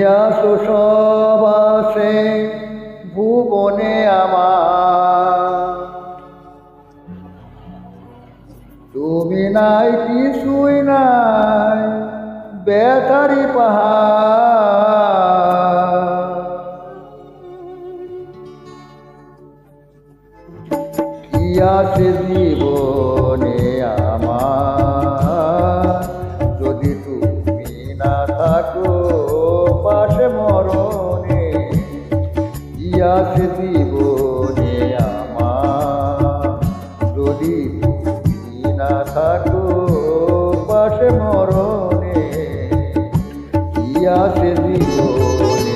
আছো সব আছে ভুবনে আমার, তুমি নাই কিছুই নাই ব্যথারি পাহাড়। কি আছে জীবনে আমার যদি তুমি না থাকো পাশে মরণে? কি আছে জীবনে আমার যদি তুমি না থাকো পাশে মরণে? কি আছে জীবনে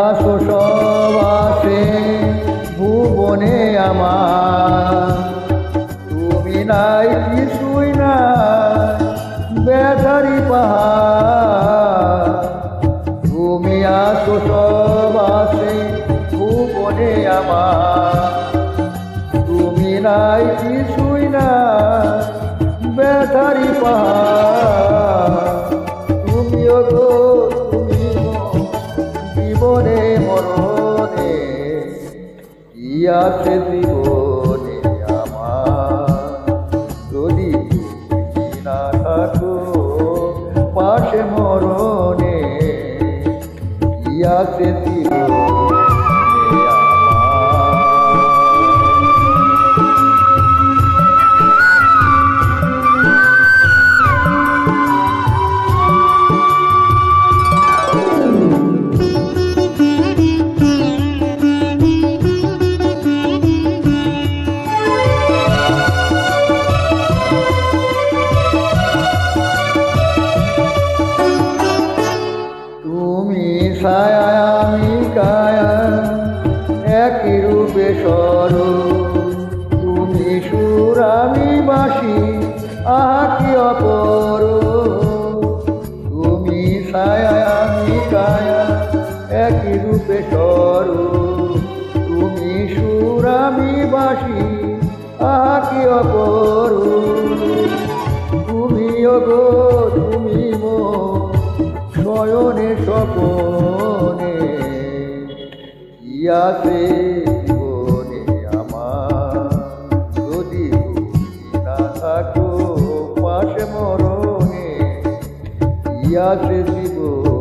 আছো সব আছে ভুবনে আমার, তুমি নাই কিছুই নাই ব্যথারি পাহাড়। তুমি আছো সব আছে ভুবনে আমার, তুমি নাই কিছুই নাই ব্যথারি পাহাড়। তুমিও গো জীবনে মরণে কি আছে জীবনে আমার যদি তুমি না থাকো পাশে মরণে? কি আছে জীবনে ছায়া আমি কায়া একই রূপে স্বরূপ, তুমি সুর আমি বাঁশি আহা কি অপরূপ। তুমি ছায়া আমি কায়া একই রূপে স্বরূপ, তুমি সুর আমি বাঁশি আহা কি অপরূপ। তুমি গো তুমি শয়নে স্বপনে কি আছে জীবনে আমার যদি তুমি না থাকো পাশে মরণে? কি আছে জীবন